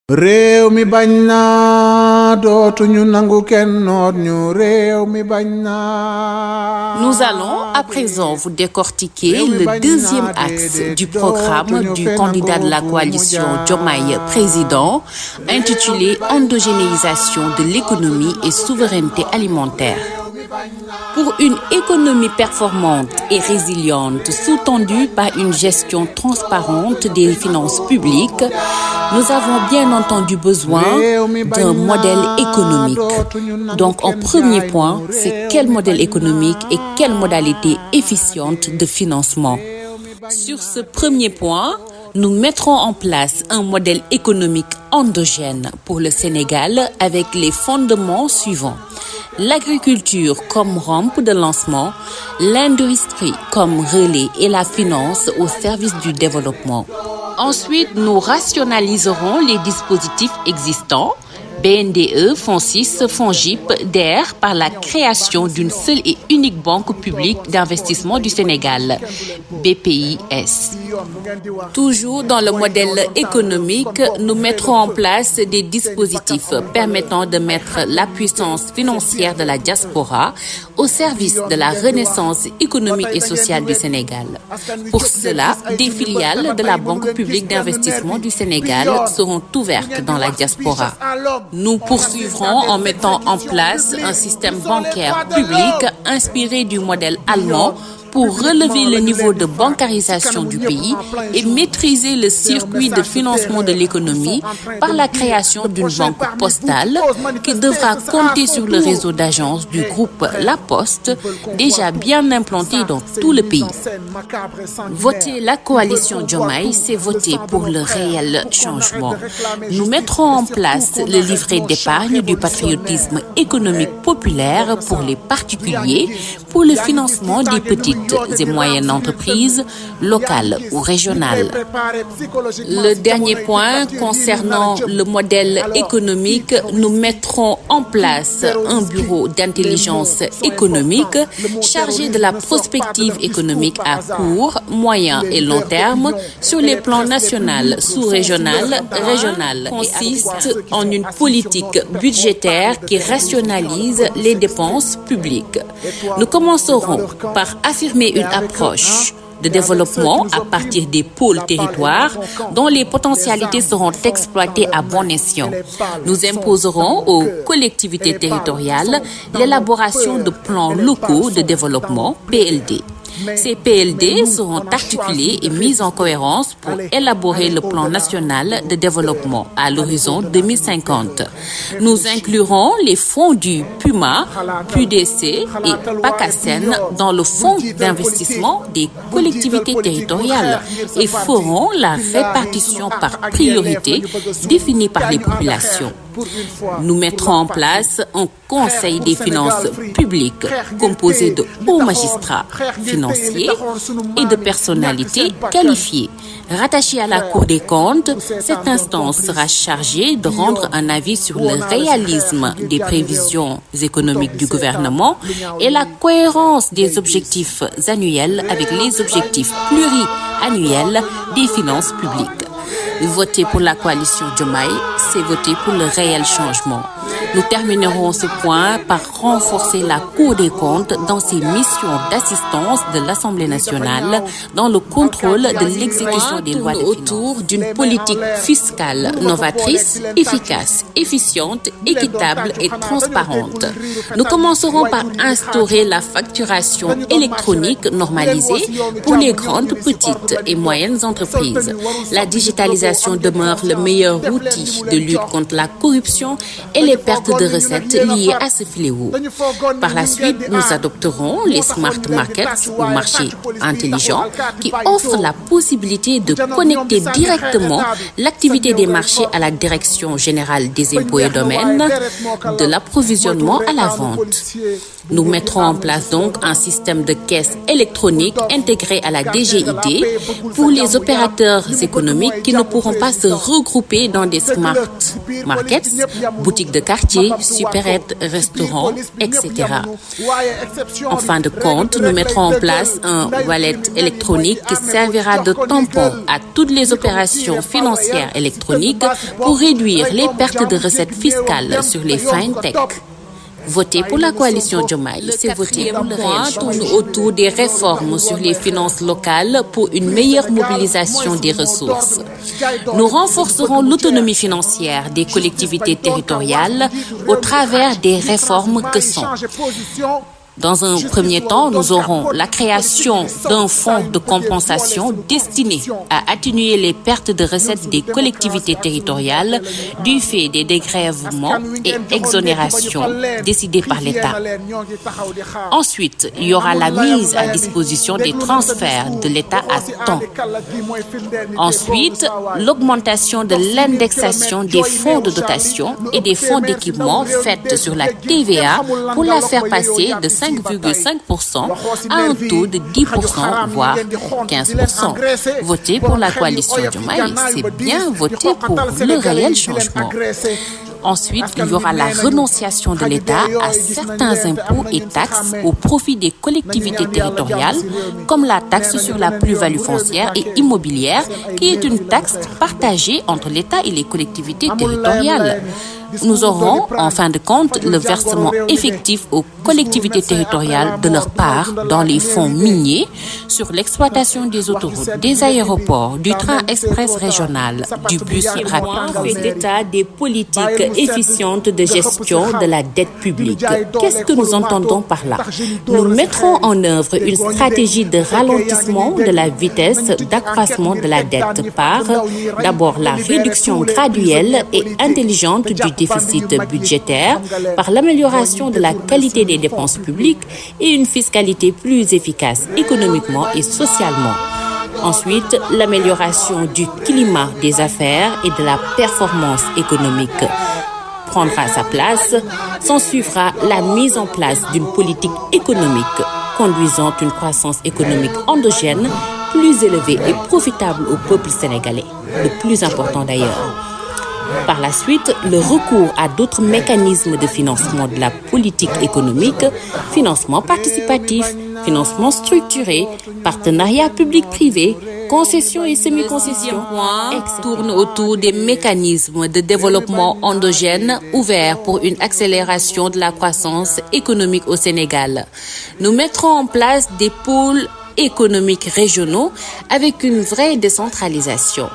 réew mi bañ naa dootuñu nangu kenn noot ñu réew mi bañ naa. Nous allons à présent vous décortiquer le deuxième axe du programme du candidat de la coalition Diomaye Président, intitulé Endogénéisation de l'économie et souveraineté alimentaire. Pour une économie performante et résiliente, sous-tendue par une gestion transparente des finances publiques, nous avons bien entendu besoin d'un modèle économique. Donc, en premier point, c'est quel modèle économique et quelle modalité efficiente de financement. Sur ce premier point, nous mettrons en place un modèle économique endogène pour le Sénégal avec les fondements suivants. L'agriculture comme rampe de lancement, l'industrie comme relais et la finance au service du développement. Ensuite, nous rationaliserons les dispositifs existants, BNDE, FONSIS, FONGIP, DER, par la création d'une seule et unique banque publique d'investissement du Sénégal, BPIS. Toujours dans le modèle économique, nous mettrons en place des dispositifs permettant de mettre la puissance financière de la diaspora au service de la renaissance économique et sociale du Sénégal. Pour cela, des filiales de la Banque publique d'investissement du Sénégal seront ouvertes dans la diaspora. Nous poursuivrons en mettant en place un système bancaire public inspiré du modèle allemand pour relever le niveau de bancarisation du pays et maîtriser le circuit de financement de l'économie par la création d'une banque postale qui devra compter sur le réseau d'agences du groupe La Poste, déjà bien implanté dans tout le pays. Voter la coalition Diomaye, c'est voter pour le réel changement. Nous mettrons en place le livret d'épargne du patriotisme économique populaire pour les particuliers, pour le financement des petites et moyennes entreprises locales ou régionales. Le dernier point concernant le modèle économique, nous mettrons en place un bureau d'intelligence économique chargé de la prospective économique à court, moyen et long terme sur les plans national, sous-régional, régional. Consiste en une politique budgétaire qui rationalise les dépenses publiques. Nous commencerons par affirmer une approche de développement à partir des pôles territoires dont les potentialités seront exploitées à bon escient. Nous imposerons aux collectivités territoriales l'élaboration de plans locaux de développement, PLD. Ces PLD seront articulés et mis en cohérence pour élaborer le plan national de développement à l'horizon 2050. Nous inclurons les fonds du PUMA, PUDC et PACASEN dans le fonds d'investissement des collectivités territoriales et ferons la répartition par priorité définie par les populations. Nous mettrons en place un conseil des finances publiques composé de hauts magistrats financiers et de personnalités qualifiées. Rattachée à la Cour des comptes, cette instance sera chargée de rendre un avis sur le réalisme des prévisions économiques du gouvernement et la cohérence des objectifs annuels avec les objectifs pluriannuels des finances publiques. Voter pour la coalition Diomaye, c'est voter pour le réel changement. Nous terminerons ce point par renforcer la Cour des comptes dans ses missions d'assistance de l'Assemblée nationale dans le contrôle de l'exécution des lois de finances. Autour d'une politique fiscale novatrice, efficace, efficiente, équitable et transparente. Nous commencerons par instaurer la facturation électronique normalisée pour les grandes, petites et moyennes entreprises. La digitalisation demeure le meilleur outil de lutte contre la corruption et les pertes de recettes liées à ce fléau. Par la suite, nous adopterons les smart markets ou marchés intelligents qui offrent la possibilité de connecter directement l'activité des marchés à la Direction générale des impôts et domaines, de l'approvisionnement à la vente. Nous mettrons en place donc un système de caisse électronique intégré à la DGID pour les opérateurs économiques qui ne pourront pas se regrouper dans des smart markets, boutiques de cartes quartiers, supérettes, restaurants, etc. En fin de compte, nous mettrons en place un wallet électronique qui servira de tampon à toutes les opérations financières électroniques pour réduire les pertes de recettes fiscales sur les fintech. Voter pour la coalition Diomaye, c'est voter pour le réel changement. Tourne autour des réformes sur les finances locales pour une meilleure mobilisation des ressources. Nous renforcerons l'autonomie financière des collectivités territoriales au travers des réformes que sont: dans un premier temps, nous aurons la création d'un fonds de compensation destiné à atténuer les pertes de recettes des collectivités territoriales du fait des dégrèvements et exonérations décidés par l'État. Ensuite, il y aura la mise à disposition des transferts de l'État à temps. Ensuite, l'augmentation de l'indexation des fonds de dotation et des fonds d'équipement faite sur la TVA pour la faire passer de 5,5% à un taux de 10%, voire 15%. Voter pour la coalition Diomaye, c'est bien voter pour le réel changement. Ensuite, il y aura la renonciation de l'État à certains impôts et taxes au profit des collectivités territoriales, comme la taxe sur la plus-value foncière et immobilière, qui est une taxe partagée entre l'État et les collectivités territoriales. Nous aurons, en fin de compte, le versement effectif aux collectivités territoriales de leur part dans les fonds miniers sur l'exploitation des autoroutes, des aéroports, du train express régional, du bus rapide. Fait état des politiques efficientes de gestion de la dette publique. Qu'est-ce que nous entendons par là? Nous mettrons en œuvre une stratégie de ralentissement de la vitesse d'accroissement de la dette par d'abord la réduction graduelle et intelligente du déficit budgétaire, par l'amélioration de la qualité des dépenses publiques et une fiscalité plus efficace économiquement et socialement. Ensuite, l'amélioration du climat des affaires et de la performance économique prendra sa place. S'en suivra la mise en place d'une politique économique conduisant une croissance économique endogène plus élevée et profitable au peuple sénégalais, le plus important d'ailleurs. Par la suite, le recours à d'autres mécanismes de financement de la politique économique, financement participatif, financement structuré, partenariat public-privé, concessions et semi-concessions, tourne autour des mécanismes de développement endogène ouverts pour une accélération de la croissance économique au Sénégal. Nous mettrons en place des pôles économiques régionaux avec une vraie décentralisation.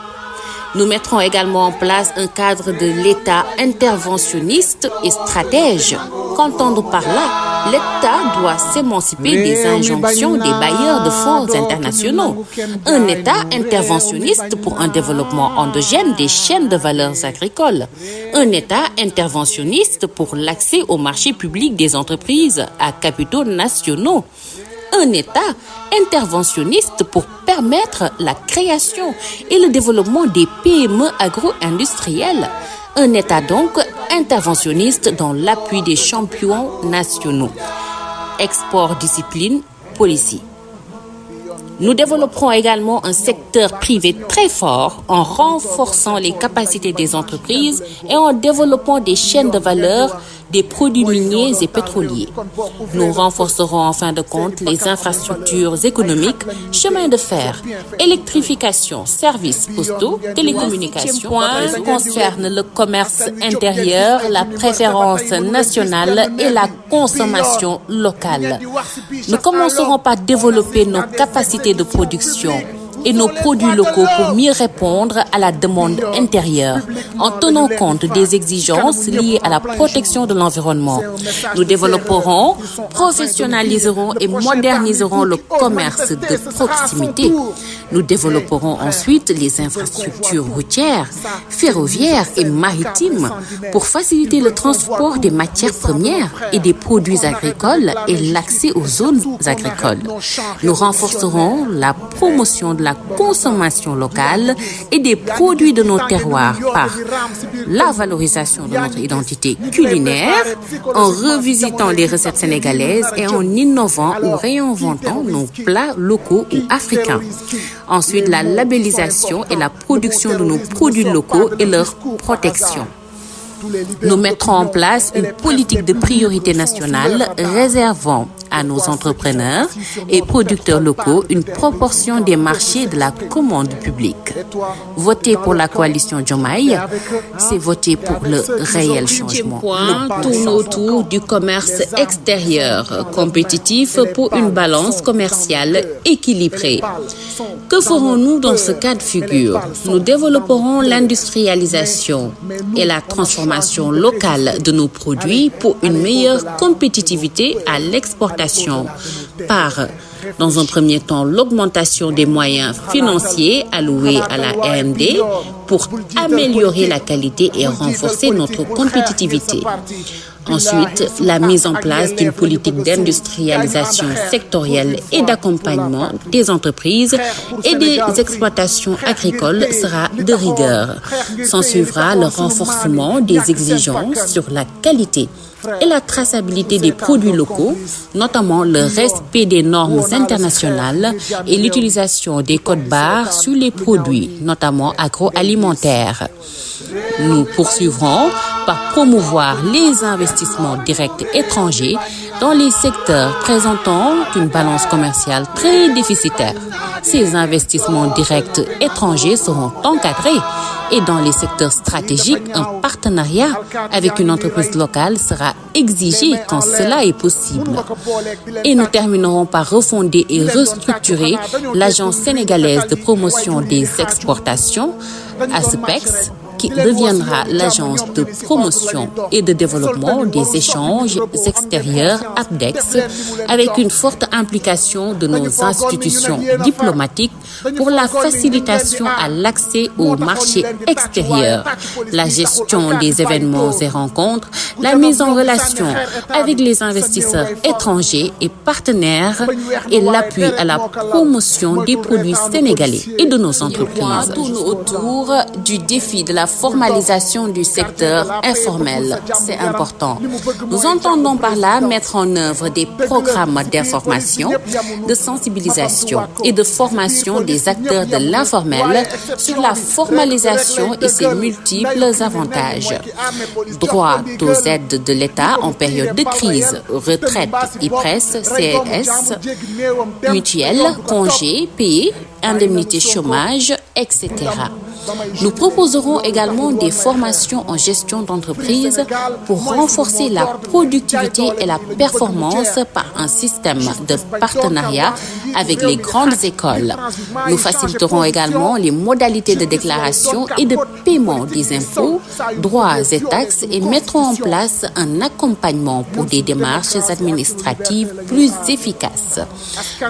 Nous mettrons également en place un cadre de l'État interventionniste et stratège. Qu'entendre par là? L'État doit s'émanciper des injonctions des bailleurs de fonds internationaux. Un État interventionniste pour un développement endogène des chaînes de valeurs agricoles. Un État interventionniste pour l'accès au marché public des entreprises à capitaux nationaux. Un État interventionniste pour permettre la création et le développement des PME agro-industrielles. Un État donc interventionniste dans l'appui des champions nationaux. Export, discipline, policy. Nous développerons également un secteur privé très fort en renforçant les capacités des entreprises et en développant des chaînes de valeur des produits miniers et pétroliers. Nous renforcerons en fin de compte les infrastructures économiques, chemins de fer, électrification, services postaux, télécommunications. Point concerne le commerce intérieur, la préférence nationale et la consommation locale. Nous commencerons par développer nos capacités de production et nos produits locaux pour mieux répondre à la demande intérieure en tenant compte des exigences liées à la protection de l'environnement. Nous développerons, professionnaliserons et moderniserons le commerce de proximité. Nous développerons ensuite les infrastructures routières, ferroviaires et maritimes pour faciliter le transport des matières premières et des produits agricoles et l'accès aux zones agricoles. Nous renforcerons la promotion de la consommation locale et des produits de nos terroirs par la valorisation de notre identité culinaire, en revisitant les recettes sénégalaises et en innovant ou réinventant nos plats locaux ou africains. Ensuite, la labellisation et la production de nos produits locaux et leur protection. Nous mettrons en place une politique de priorité nationale réservant à nos entrepreneurs et producteurs locaux une proportion des marchés de la commande publique. Voter pour la coalition Diomaye, c'est voter pour le réel changement. Le point tourne autour du commerce extérieur, compétitif pour une balance commerciale équilibrée. Que ferons-nous dans ce cas de figure? Nous développerons l'industrialisation et la transformation locale de nos produits pour une meilleure compétitivité à l'exportation par, dans un premier temps, l'augmentation des moyens financiers alloués à la R&D pour améliorer la qualité et renforcer notre compétitivité. Ensuite, la mise en place d'une politique d'industrialisation sectorielle et d'accompagnement des entreprises et des exploitations agricoles sera de rigueur. S'en suivra le renforcement des exigences sur la qualité et la traçabilité des produits locaux, notamment le respect des normes internationales et l'utilisation des codes barres sur les produits, notamment agroalimentaires. Nous poursuivrons par promouvoir les investissements directs étrangers dans les secteurs présentant une balance commerciale très déficitaire. Ces investissements directs étrangers seront encadrés et dans les secteurs stratégiques, un partenariat avec une entreprise locale sera exigé quand cela est possible. Et nous terminerons par refonder et restructurer l'Agence sénégalaise de promotion des exportations, ASEPEX, qui deviendra l'agence de promotion et de développement des échanges extérieurs APDEX, avec une forte implication de nos institutions diplomatiques pour la facilitation à l'accès aux marchés extérieurs, la gestion des événements et rencontres, la mise en relation avec les investisseurs étrangers et partenaires et l'appui à la promotion des produits sénégalais et de nos entreprises. Tourne autour du défi de la formalisation du secteur informel. C'est important. Nous entendons par là mettre en œuvre des programmes d'information, de sensibilisation et de formation des acteurs de l'informel sur la formalisation et ses multiples avantages. Droit aux aides de l'État en période de crise, retraite, IPRES, CES, mutuelle, congés payés, indemnités chômage, etc. Nous proposerons également des formations en gestion d'entreprise pour renforcer la productivité et la performance par un système de partenariat avec les grandes écoles. Nous faciliterons également les modalités de déclaration et de paiement des impôts, droits et taxes et mettrons en place un accompagnement pour des démarches administratives plus efficaces.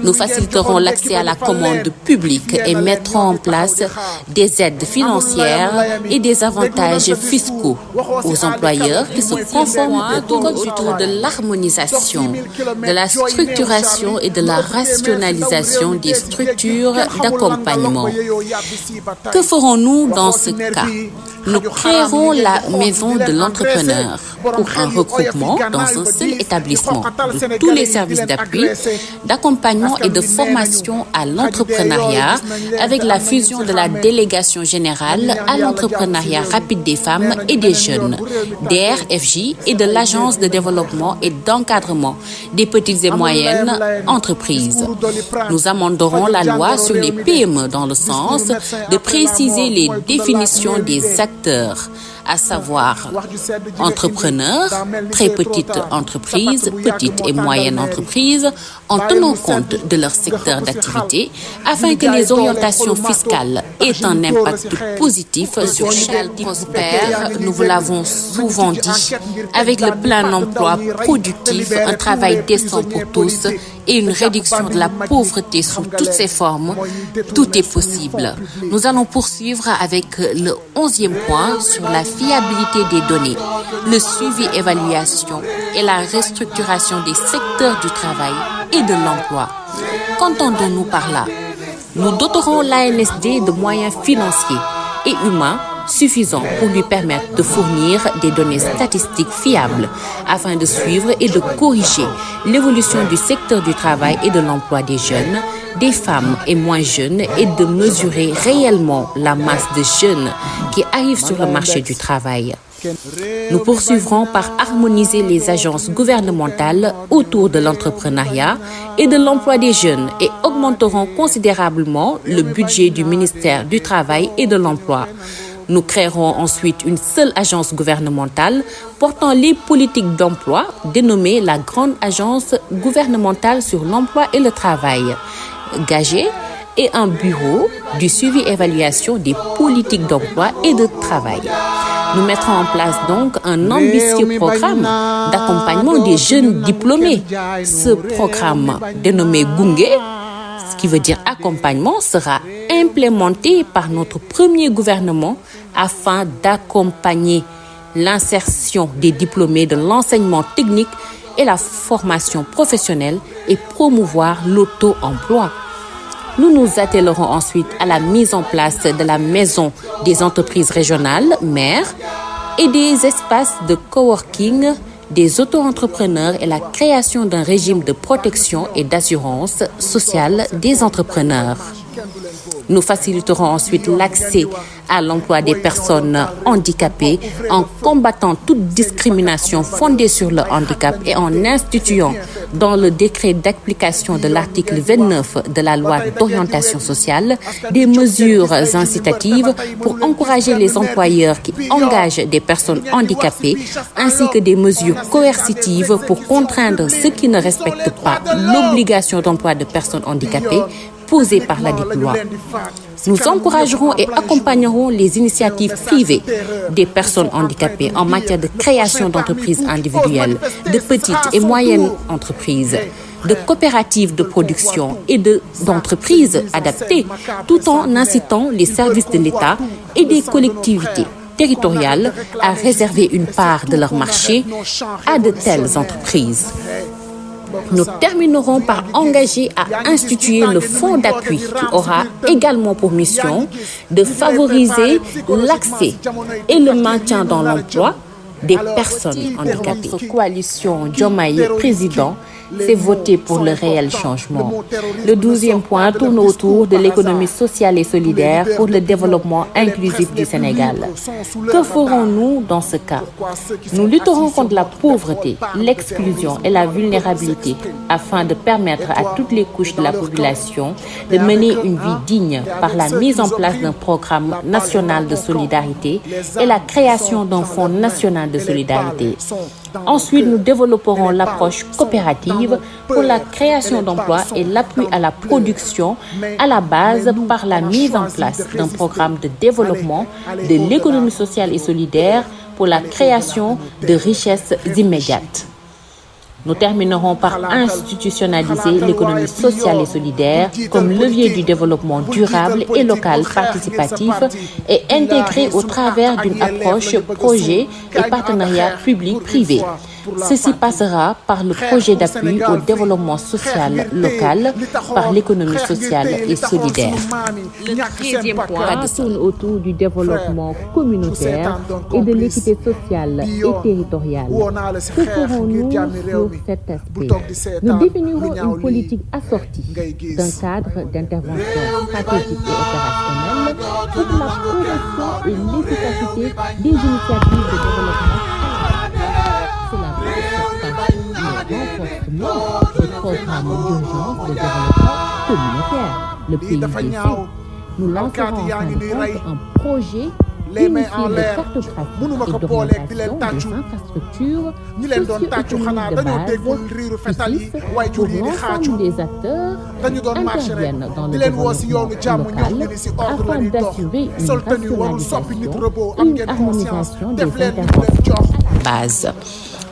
Nous faciliterons l'accès à la commande publique et mettrons en place des aides financières et des avantages fiscaux aux employeurs qui se conforment au code autour de l'harmonisation, de la structuration et de la rationalisation des structures d'accompagnement. Que ferons-nous dans ce cas? Nous créerons la maison de l'entrepreneur pour un regroupement dans un seul établissement de tous les services d'appui, d'accompagnement et de formation à l'entrepreneuriat avec la fusion de la délégation générale à l'entrepreneuriat rapide des femmes et des jeunes, DRFJ et de l'agence de développement et d'encadrement des petites et moyennes entreprises. Nous amenderons la loi sur les PME dans le sens de préciser les définitions des acteurs, à savoir entrepreneurs, très petites entreprises, petites et moyennes entreprises, en tenant compte de leur secteur d'activité, afin que les orientations fiscales aient un impact positif sur chaque prospère. Nous vous l'avons souvent dit, avec le plein emploi productif, un travail décent pour tous et une réduction de la pauvreté sous toutes ses formes, tout est possible. Nous allons poursuivre avec le 11e point sur la fiabilité des données, le suivi-évaluation et la restructuration des secteurs du travail et de l'emploi. Qu'entendons-nous par là? Nous doterons l'ANSD de moyens financiers et humains suffisants pour lui permettre de fournir des données statistiques fiables afin de suivre et de corriger l'évolution du secteur du travail et de l'emploi des jeunes, des femmes et moins jeunes et de mesurer réellement la masse de jeunes qui arrivent sur le marché du travail. Nous poursuivrons par harmoniser les agences gouvernementales autour de l'entrepreneuriat et de l'emploi des jeunes et augmenterons considérablement le budget du ministère du Travail et de l'Emploi. Nous créerons ensuite une seule agence gouvernementale portant les politiques d'emploi, dénommée la Grande Agence gouvernementale sur l'emploi et le travail, GAGE, et un bureau du suivi-évaluation des politiques d'emploi et de travail. Nous mettrons en place donc un ambitieux programme d'accompagnement des jeunes diplômés. Ce programme, dénommé Gunge, ce qui veut dire accompagnement, sera implémenté par notre premier gouvernement afin d'accompagner l'insertion des diplômés de l'enseignement technique et la formation professionnelle et promouvoir l'auto-emploi. Nous nous attellerons ensuite à la mise en place de la maison des entreprises régionales, maires, et des espaces de coworking des auto-entrepreneurs et la création d'un régime de protection et d'assurance sociale des entrepreneurs. Nous faciliterons ensuite l'accès à l'emploi des personnes handicapées en combattant toute discrimination fondée sur le handicap et en instituant dans le décret d'application de l'article 29 de la loi d'orientation sociale des mesures incitatives pour encourager les employeurs qui engagent des personnes handicapées ainsi que des mesures coercitives pour contraindre ceux qui ne respectent pas l'obligation d'emploi de personnes handicapées posée par la loi. Nous encouragerons et accompagnerons les initiatives privées des personnes handicapées en matière de création d'entreprises individuelles, de petites et moyennes entreprises, de coopératives de production et d'entreprises adaptées, tout en incitant les services de l'État et des collectivités territoriales à réserver une part de leur marché à de telles entreprises. Nous terminerons par engager à instituer le fonds d'appui qui aura également pour mission de favoriser l'accès et le maintien dans l'emploi des personnes handicapées. Notre coalition Diomaye Président s'est votée pour le réel changement. Le 12e point tourne autour de l'économie sociale et solidaire pour le développement inclusif du Sénégal. Que ferons-nous dans ce cas? Nous lutterons contre la pauvreté, l'exclusion et la vulnérabilité afin de permettre à toutes les couches de la population de mener une vie digne par la mise en place d'un programme national de solidarité et la création d'un fonds national de solidarité. Ensuite, nous développerons l'approche coopérative pour la création d'emplois et l'appui à la production à la base par la mise en place d'un programme de développement de l'économie sociale et solidaire pour la création de richesses immédiates. Nous terminerons par institutionnaliser l'économie sociale et solidaire comme levier du développement durable et local participatif et intégré au travers d'une approche projet et partenariat public-privé. Ceci passera par le projet d'appui au développement social local par l'économie sociale et solidaire. Le 13e point tourne autour du développement communautaire et de l'équité sociale et territoriale. Que ferons-nous sur cet aspect? Nous définirons une politique assortie d'un cadre d'intervention stratégique et opérationnelle pour la progression et l'efficacité des initiatives de développement. Le programme d'urgence de développement communautaire, le PIDC. Nous lancerons en fin de compte un projet unifié de cartographie et d'orientation des infrastructures socio-économiques de base pour l'ensemble des acteurs qui interviennent dans le développement local afin d'assurer une rationalisation et une harmonisation des interventions à la base.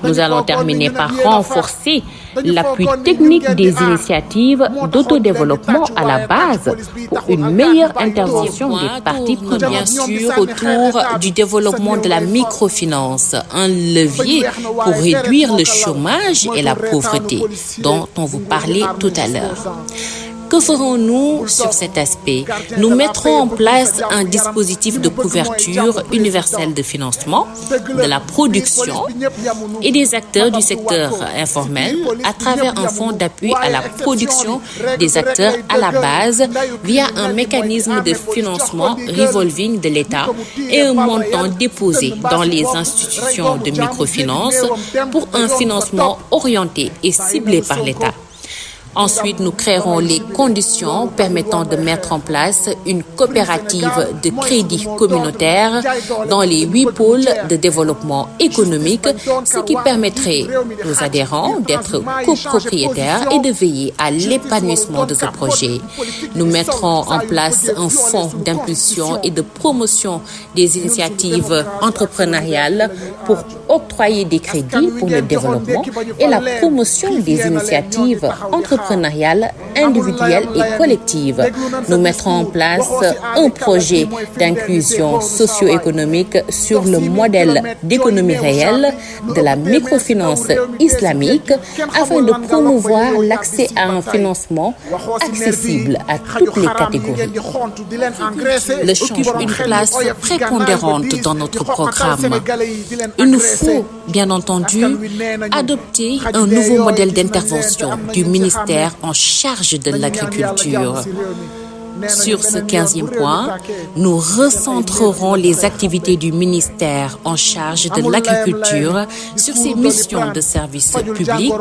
Nous allons terminer par renforcer l'appui technique des initiatives d'autodéveloppement à la base pour une meilleure intervention des parties prenantes. Bien sûr, autour du développement de la microfinance, un levier pour réduire le chômage et la pauvreté dont on vous parlait tout à l'heure. Que ferons-nous sur cet aspect? Nous mettrons en place un dispositif de couverture universelle de financement de la production et des acteurs du secteur informel à travers un fonds d'appui à la production des acteurs à la base via un mécanisme de financement revolving de l'État et un montant déposé dans les institutions de microfinance pour un financement orienté et ciblé par l'État. Ensuite, nous créerons les conditions permettant de mettre en place une coopérative de crédit communautaire dans les 8 pôles de développement économique, ce qui permettrait aux adhérents d'être copropriétaires et de veiller à l'épanouissement de ce projet. Nous mettrons en place un fonds d'impulsion et de promotion des initiatives entrepreneuriales pour octroyer des crédits pour le développement et la promotion des initiatives entrepreneuriales individuelle et collective. Nous mettrons en place un projet d'inclusion socio-économique sur le modèle d'économie réelle de la microfinance islamique afin de promouvoir l'accès à un financement accessible à toutes les catégories. Le occupe une place prépondérante dans notre programme. Il nous faut, bien entendu, adopter un nouveau modèle d'intervention du ministère en charge de l'agriculture. Sur ce 15e point, nous recentrerons les activités du ministère en charge de l'agriculture sur ses missions de service public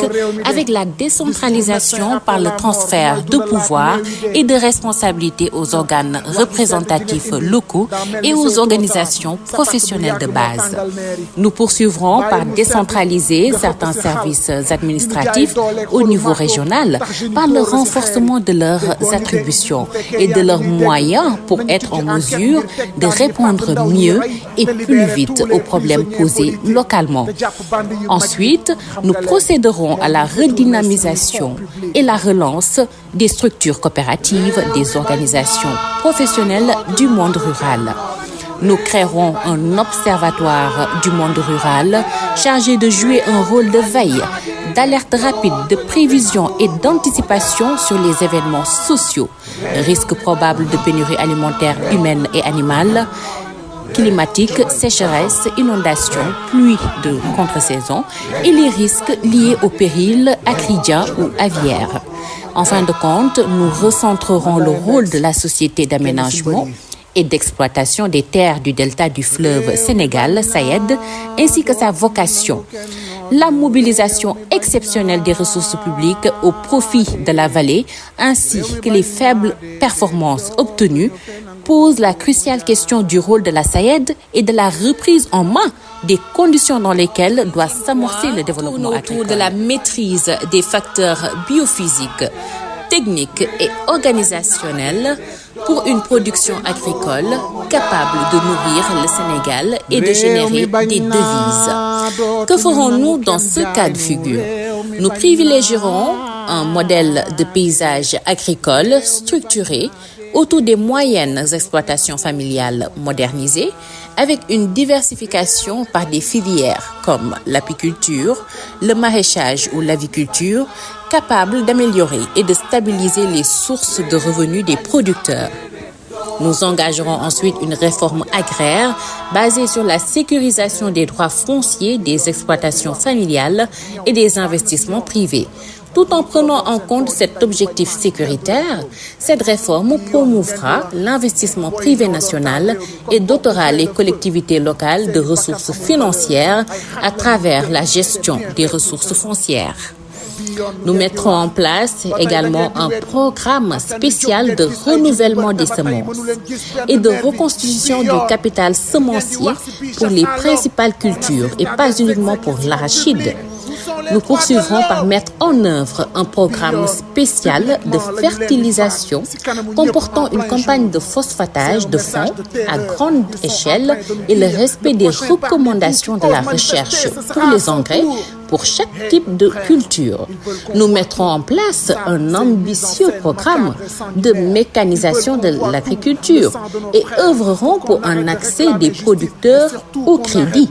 avec la décentralisation par le transfert de pouvoir et de responsabilités aux organes représentatifs locaux et aux organisations professionnelles de base. Nous poursuivrons par décentraliser certains services administratifs au niveau régional par le renforcement de leurs attributions et de leurs moyens pour être en mesure de répondre mieux et plus vite aux problèmes posés localement. Ensuite, nous procéderons à la redynamisation et la relance des structures coopératives des organisations professionnelles du monde rural. Nous créerons un observatoire du monde rural chargé de jouer un rôle de veille, d'alerte rapide, de prévision et d'anticipation sur les événements sociaux, risques probables de pénurie alimentaire humaine et animale, climatique, sécheresse, inondations, pluies de contre-saison et les risques liés aux périls acridiens ou aviaires. En fin de compte, nous recentrerons le rôle de la société d'aménagement et d'exploitation des terres du delta du fleuve Sénégal, SAED, ainsi que sa vocation. La mobilisation exceptionnelle des ressources publiques au profit de la vallée, ainsi que les faibles performances obtenues, pose la cruciale question du rôle de la SAED et de la reprise en main des conditions dans lesquelles doit s'amorcer le développement agricole. Autour de la maîtrise des facteurs biophysiques, techniques et organisationnels pour une production agricole capable de nourrir le Sénégal et de générer des devises. Que ferons-nous dans ce cas de figure? Nous privilégierons un modèle de paysage agricole structuré autour des moyennes exploitations familiales modernisées, avec une diversification par des filières comme l'apiculture, le maraîchage ou l'aviculture, capables d'améliorer et de stabiliser les sources de revenus des producteurs. Nous engagerons ensuite une réforme agraire basée sur la sécurisation des droits fonciers des exploitations familiales et des investissements privés. Tout en prenant en compte cet objectif sécuritaire, cette réforme promouvra l'investissement privé national et dotera les collectivités locales de ressources financières à travers la gestion des ressources foncières. Nous mettrons en place également un programme spécial de renouvellement des semences et de reconstitution du capital semencier pour les principales cultures et pas uniquement pour l'arachide. Nous poursuivrons par mettre en œuvre un programme spécial de fertilisation comportant une campagne de phosphatage de fonds à grande échelle et le respect des recommandations de la recherche pour les engrais pour chaque type de culture. Nous mettrons en place un ambitieux programme de mécanisation de l'agriculture et œuvrerons pour un accès des producteurs au crédit.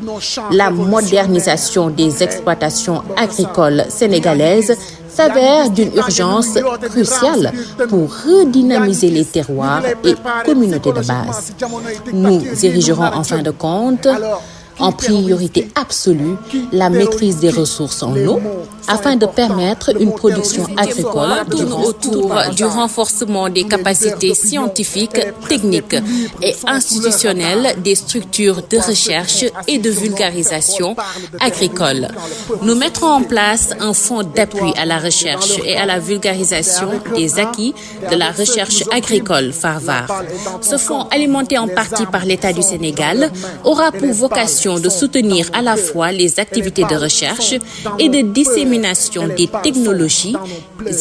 La modernisation des exploitations agricoles sénégalaises s'avère d'une urgence cruciale pour redynamiser les terroirs et communautés de base. Nous érigerons en fin de compte en priorité absolue la maîtrise des ressources en eau afin de permettre une production agricole tourne autour du renforcement des capacités scientifiques, techniques et institutionnelles des structures de recherche et de vulgarisation agricole. Nous mettrons en place un fonds d'appui à la recherche et à la vulgarisation des acquis de la recherche agricole FARVAR. Ce fonds, alimenté en partie par l'État du Sénégal, aura pour vocation de soutenir à la fois les activités de recherche et de dissémination des technologies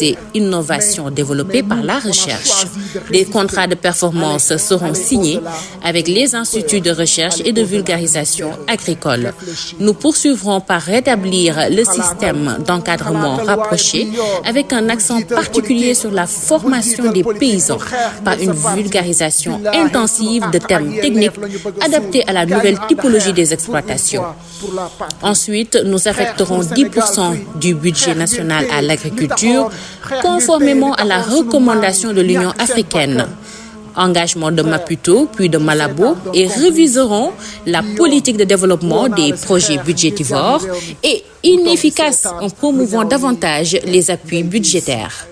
et innovations développées par la recherche. Des contrats de performance seront signés avec les instituts de recherche et de vulgarisation agricole. Nous poursuivrons par rétablir le système d'encadrement rapproché avec un accent particulier sur la formation des paysans par une vulgarisation intensive de thèmes techniques adaptés à la nouvelle typologie des exploitations. Ensuite, nous affecterons 10% du budget national à l'agriculture, conformément à la recommandation de l'Union africaine. Engagement de Maputo puis de Malabo, et réviseront la politique de développement des projets budgétivores et inefficaces en promouvant davantage les appuis budgétaires.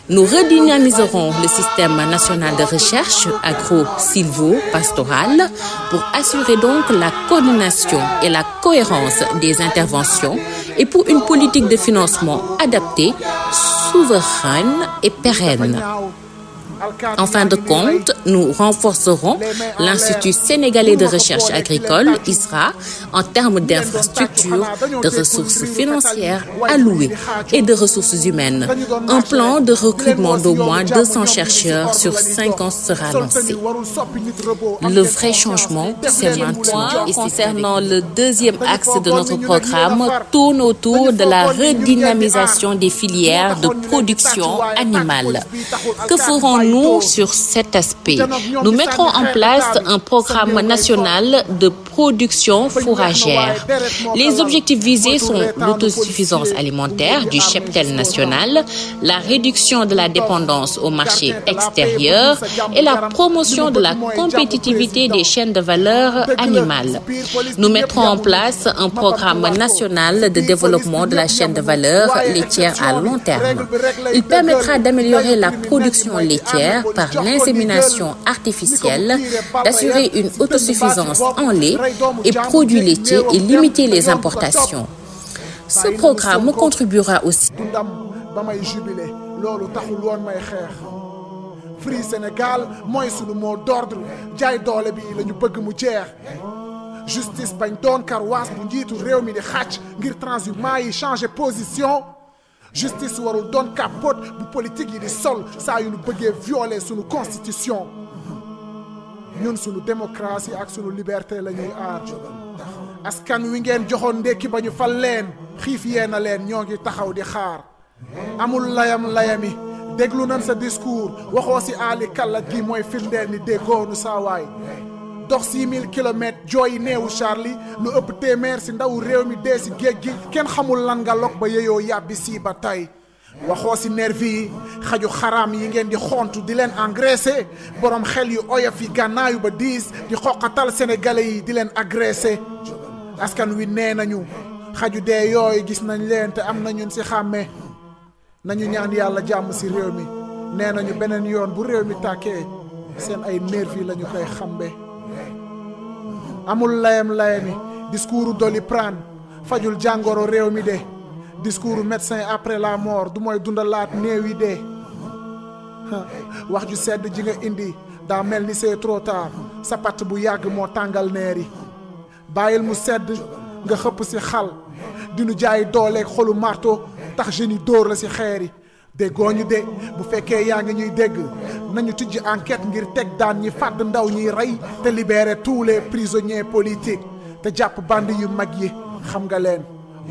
Nous redynamiserons le système national de recherche agro-silvo-pastorale pour assurer donc la coordination et la cohérence des interventions et pour une politique de financement adaptée, souveraine et pérenne. En fin de compte, nous renforcerons l'Institut sénégalais de recherche agricole, ISRA, en termes d'infrastructures, de ressources financières allouées et de ressources humaines. Un plan de recrutement d'au moins 200 chercheurs sur 5 ans sera lancé. Le vrai changement, c'est maintenant. Et concernant le deuxième axe de notre programme, tourne autour de la redynamisation des filières de production animale. Que ferons-nous sur cet aspect? Nous mettrons en place un programme national de production fourragère. Les objectifs visés sont l'autosuffisance alimentaire du cheptel national, la réduction de la dépendance au marché extérieur et la promotion de la compétitivité des chaînes de valeur animale. Nous mettrons en place un programme national de développement de la chaîne de valeur laitière à long terme. Il permettra d'améliorer la production laitière par l'insémination artificielle, d'assurer une autosuffisance en lait et produits laitiers et limiter les importations. Ce programme contribuera aussi. Free Sénégal mooy sunu mot d'ordre jaay doole bi lañu bëgg mu jeex justice bañ doon karwaas bu njiitu réew mi di xàcc ngir transhumance yi changer position. Justice warul doon capote bu politique yi di sol saa yu nu bëggee violer sunu constitution. Ñun sunu démocratie ak sunu liberté la ñuy aar. Askan wi ngeen joxoon ndekki ba ñu fal leen xiif yee na leen ñoo ngi taxaw di xaar. Amul layami déglu nañ sa discours waxoo si aali kàlla gi mooy firndeel ni déggoonu saa waay. Dox 6000 kilomètres jooyi neewu Charlie lu ëpp téeméer si ndaw réew mi dee si géej gi kenn xamul lan nga lok ba yeyoo yàbbi si ba tey. Waxoo si nervi yi xaju xaraam yi ngeen di xontu di leen engraissé borom xel yu oyof yi gànnaayu ba diis di xoqatal sénégalais yi di leen agressé. Askan wi nee nañu xaju dee yooyu gis nañ leen te am na ñun si xàmme nañu ñaan yàlla jàmm si réew mi nee nañu beneen yoon bu réew mi tàkkee seen ay nervi lañu koy xambe. Amul layami discours Doliprane fajul jàngoro réew mi de discours médecin après la mort du mooy dundalaat néew yi de wax ju sedd ji nga indi daa mel ni c'est trop tard sa patt bu yàgg moo tàngal neer yi bàyyil mu sedd nga xëpp si xal dinu jaay dooleeg xolu marto tax jeunes yi dóor la si xeer yi déggoo ñu de bu fekkee yaa ngi ñuy dégg nañu tijji enquête ngir teg daan ñi fàdd ndaw ñiy rey te libérer tous les prisonniers politiques te jàpp bandi yu mag yi xam nga leen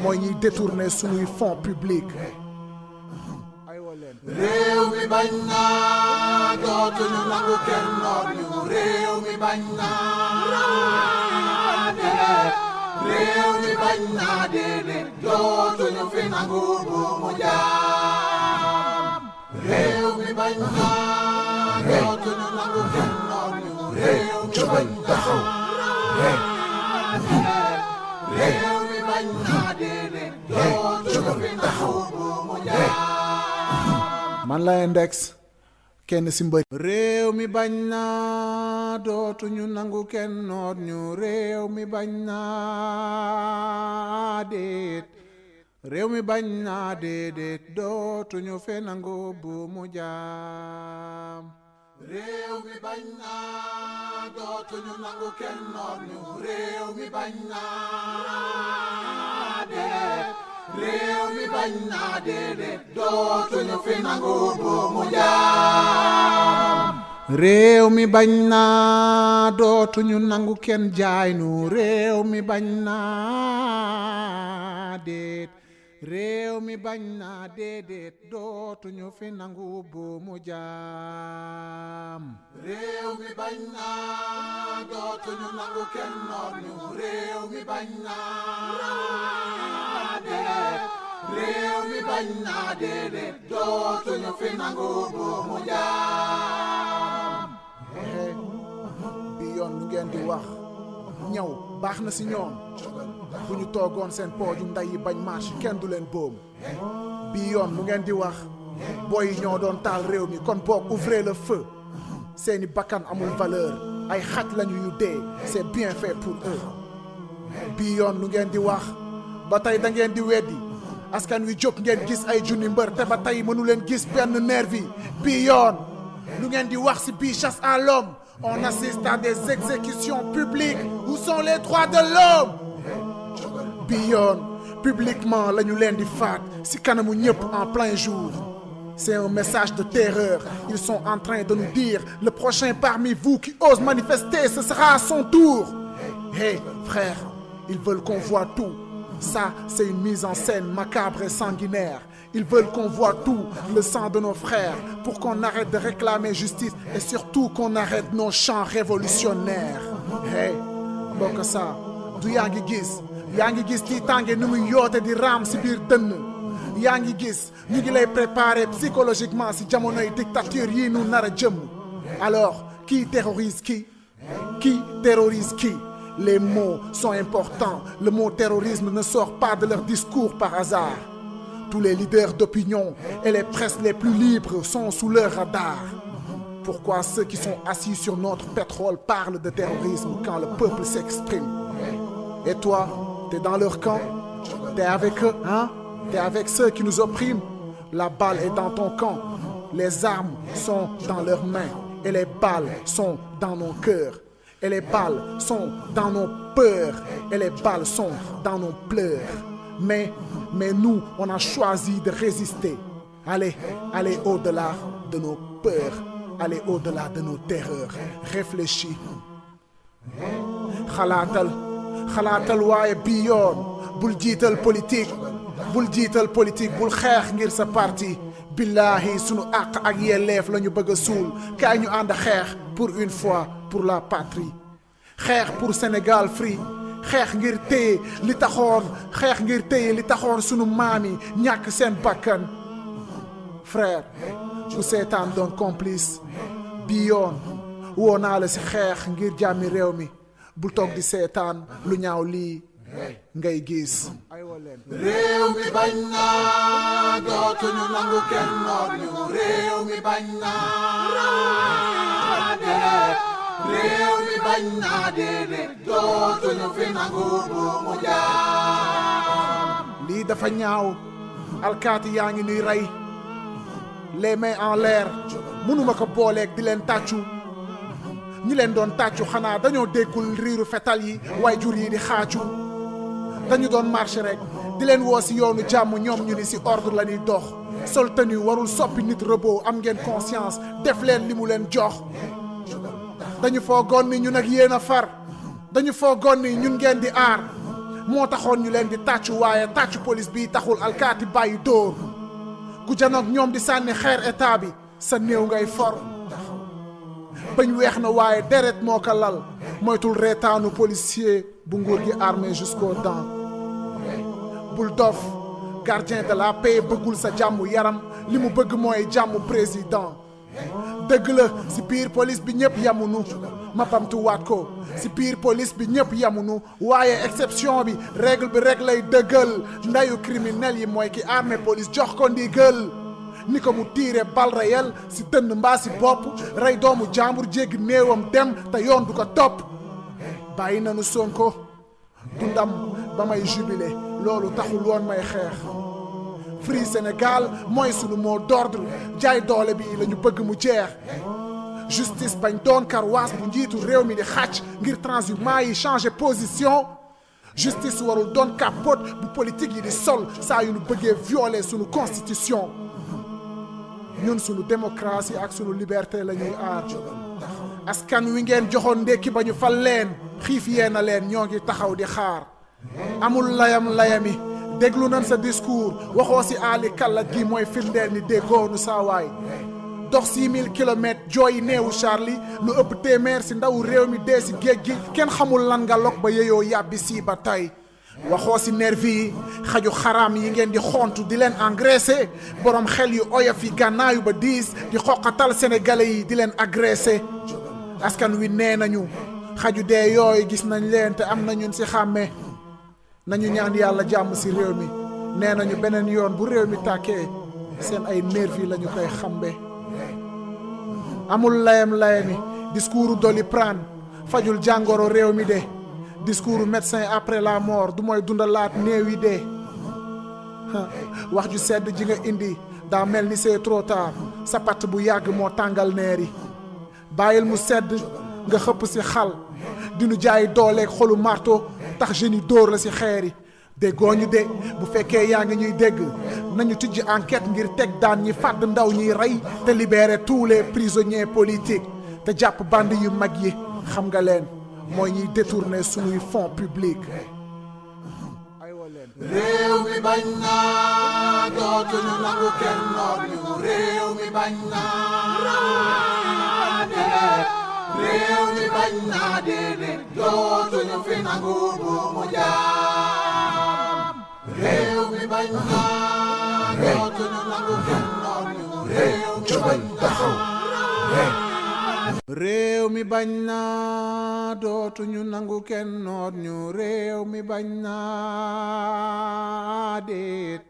mooy ñuy détourner suñuy fonds publics. réew mi bañ naa dootuñu nangu kenn noot ñu réew mi bañ naa réew mi bañ naa déedéet dootuñu fi nangu buumu jaam réew mi bañ naa dootuñu nangu kenn noonu réew mi bañ taxaw réew mi bañ naa déedéet dootuñu fi nangu buumu jaam man la Index kenn si mbër réew mi bañ naa dootuñu nangu kenn noot ñu réew mi bañ naa déet réew mi bañ naa déedéet dootuñu fe nangu bu mu jaam réew mi bañ naa dootuñu nangu kenn noot ñu réew mi bañ naa déet réew mi bañ naa déedéet dootuñu fi nangu bu mu jaam réew mi bañ naa dootuñu nangu kenn jaay nu réew mi bañ naa déet réew mi bañ naa déedéet dootuñu fi nangu bu mu jaam réew mi bañ naa dootuñu nangu kenn noot ñu réew mi bañ naa déet réew mi bañ naa déedéet dootuñu fi nangu bu mu jaam bi yoon lu ngeen di wax ñëw baax na si ñoom bu ñu toogoon seen pooju nday yi bañ marche kenn du leen boom bi yoon lu ngeen di wax booy yi ñoo doon taal réew mi kon boog ouvrez le feu seeni bakkan amul valeur ay xaj lañu yu dee c'est bien fait pour eux bi yoon lu ngeen di wax ba tey da ngeen di weddi askan wi jóg ngeen gis ay junni mbër te ba tey mënu leen gis benn nervi bi yoon lu ngeen di wax si bii chasse à l'homme on assiste à des exécutions publiques où sont les droits de l'homme bi yoon publiquement la ñu leen di faat si kanamu ñëpp en plein jour c'est un message de terreur ils sont en train de nous dire le prochain parmi vous qui ose manifester ce sera à son tour hey frère ils veulent qu'on voit tout ça c'est une mise en scène macabre et sanguinaire ils veulent qu'on voit tout le sang de nos frères pour qu'on arrête de réclamer justice et surtout qu'on arrête nos chants révolutionnaires hey mbokk ça du yaa ngi gis tiitaange ni muy yoote di raam si biir dënn yaa ngi gis ñu ngi lay préparer psychologiquement si jamonoy dictature yi nu nar a jëm alors qui terrorise qui terrorise qui les mots sont importants le mot terrorisme ne sort pas de leur discours par hasard tous les leaders d'opinion et les presses les plus libres sont sous leur radar pourquoi ceux qui sont assis sur notre pétrole parlent de terrorisme quand le peuple s'exprime et toi t'es dans leur camp t'es avec eux hein t'es avec ceux qui nous oppriment la balle est dans ton camp les armes sont dans leurs mains et les balles sont dans nos cœurs et les balles sont dans nos peurs et les balles sont dans nos pleurs mais nous on a choisi de résister allez au-delà de nos peurs allez au-delà de nos terreurs réfléchis xalaatal waaye bii yoon bul jiital politique bul xeex ngir sa parti billahi sunu àq ak yelleef la ñu bëgg a suul kaay ñu ànd xeex pour une fois pour la patrie xeex pour Sénégal free xeex ngir téye li taxoon sunu maam yi ñàkk seen bakkan frère ku seetaan doon complice bii yoon woo naa la si xeex ngir jàmmi réew mi bul toog di seetaan lu ñaaw lii ngay gis réew mi bañ naa dootuñu nangu kenn noot ñu réew mi bañ naa déedéet réew mi bañ naa déedéet dootuñu fi nangu bu mu jaam lii dafa ñaaw alkaati yaa ngi nuy rey les mains en l'air mënuma ko booleeg di leen tàccu ñi leen doon tàccu xanaa dañoo déggul riiru fetal yi waaye jur yi di xaacu dañu doon marché rek di leen woo si yoonu jàmm ñoom ñu ni si ordre la ñuy dox sol tenue warul soppi nit robot am ngeen conscience def leen li mu leen jox dañu foogoon ni ñun ak yéen a far dañu foogoon ni ñun ngeen di aar moo taxoon ñu leen di tàccu waaye tàccu police bi taxul alkaati bàyyi dóor ku janoog ñoom di sànni xeer état bi sa néew ngay for bañ weex na waaye deret moo ko lal moytul reetaanu policier bu nguur gi armé jusqu'aux dents bul dof gardien de la paix bëggul sa jàmm yaram li mu bëgg mooy jàmm président dëgg la si biir police bi ñëpp yamunu ma bamtuwaat ko si biir police bi ñëpp yamunu waaye exception bi règle bi rek lay dëggal ndayu criminel yi mooy ki armé police jox ko ndigal ni ko mu tiire bal réel si dënn mbaa si bopp rey doomu jàmbur jéggi néewam dem te yoon du ko topp bàyyi nanu Sonko du ndam ba may jubilé loolu taxul woon may xeex Free Sénégal mooy sunu mot d'ordre jaay doole bi la ñu bëgg mu jeex justice bañ doon karwaas bu njiitu réew mi di xàcc ngir transhumance yi changer position justice warul doon capote bu politique yi di sol saa yu ñu bëggee violer sunu constitution ñun sunu démocratie ak sunu liberté la ñuy aar askan wi ngeen joxoon ndékki ba ñu fal leen xiif yee na leen ñoo ngi taxaw di xaar amul layami déglu nañ sa discours waxoo si aali kàlla gi mooy firndeel ni déggoonu saawaay dox 6000 kilomètres jooyi néewu Charlie lu ëpp téeméer si ndawu réew mi dee si géej gi kenn xamul lan nga lok ba yeyoo yàbbi si ba tey waxoo si nervi yi xaju xaraam yi ngeen di xontu di leen engraissé borom xel yu oyof yi gànnaayu ba diis di xoqatal sénégalais yi di leen agressé askan wi nee nañu xaju dee yooyu gis nañ leen te am na ñun si xàmme nañu ñaan yàlla jàmm si réew mi nee nañu beneen yoon bu réew mi tàkkee seen ay nervi la ñu koy xambe amul layami discours Doliprane fajul jàngoro réew mi de discours médecin après la mort du mooy dundalaat néew yi de wax ju sedd ji nga indi daa mel ni c'est trop tard sa patt bu yàgg moo tàngal neer yi bàyyil mu sedd nga xëpp si xal dinu jaay dooleeg xolu marto tax jeunes yi dóor la si xeer yi déggoo ñu de bu fekkee yaa ngi ñuy dégg nañu tijji enquête ngir teg daan ñi fàdd ndaw ñiy rey te libérer tous les prisonniers politiques te jàpp bandi yu mag yi xam nga leen mooy ñuy détourner sunuy fonds publics réew mi bañ naa dootuñu nangu kenn noot ñu réew mi bañ naa déedéet réew mi bañ naa déedéet dootuñu fi nangu bu mu jaam réew mi bañ naa dootuñu nangu kenn noot ñu réew mi bañ naa réew mi bañ naa dootuñu nangu kenn noot ñu réew mi bañ naa déet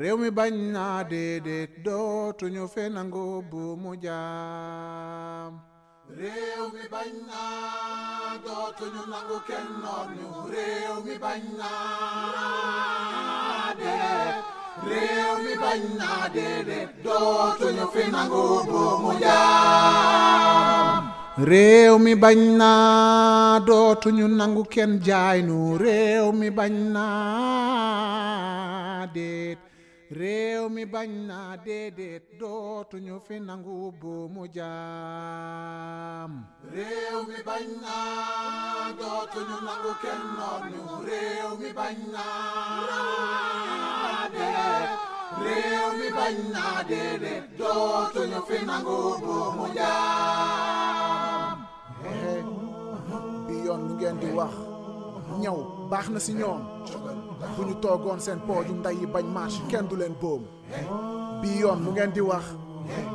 réew mi bañ naa déedéet dootuñu fe nangu bu mu jaam réew mi bañ naa dootuñu nangu kenn noot ñu réew mi bañ naa déet réew mi bañ naa déedéet dootuñu fi nangu bu mu jaam réew mi bañ naa dootuñu nangu kenn jaay nu réew mi bañ naa déet réew mi bañ naa déedéet dootuñu fi nangu bu mu jaam réew mi bañ naa dootuñu nangu kenn noot ñu réew mi bañ naa déet réew mi bañ naa déedéet dootuñu fi nangu bu mu jaam bi yoon lu ngeen di wax ñëw baax na si ñoom bu ñu toogoon seen pooju nday yi bañ marche kenn du leen boom bii yoon lu ngeen di wax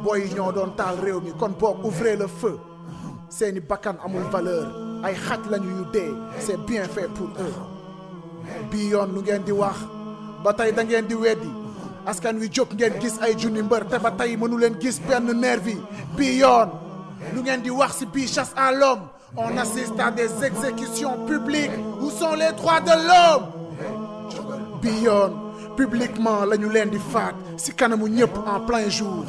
booy yi ñoo doon taal réew mi kon boog ouvrez le feu seeni bakkan amul valeur ay xaj lañu yu dee c'est bien fait pour eux bii yoon lu ngeen di wax ba tey da ngeen di weddi askan wi jóg ngeen gis ay junni mbër te ba tey mënu leen gis benn nervi bii yoon lu ngeen di wax si bii chasse à l'homme on assiste à des exécutions publiques où sont les droits de l'homme bii yoon publiquement la ñu leen di faat si kanamu ñëpp en plein jour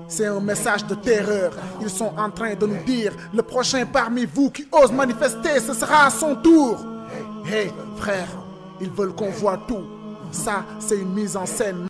c'est un message de terreur ils sont en train de nous dire le prochain parmi vous qui ose manifester ce sera à son tour hey frère ils veulent qu'on voit tout ça c'est une mise en scène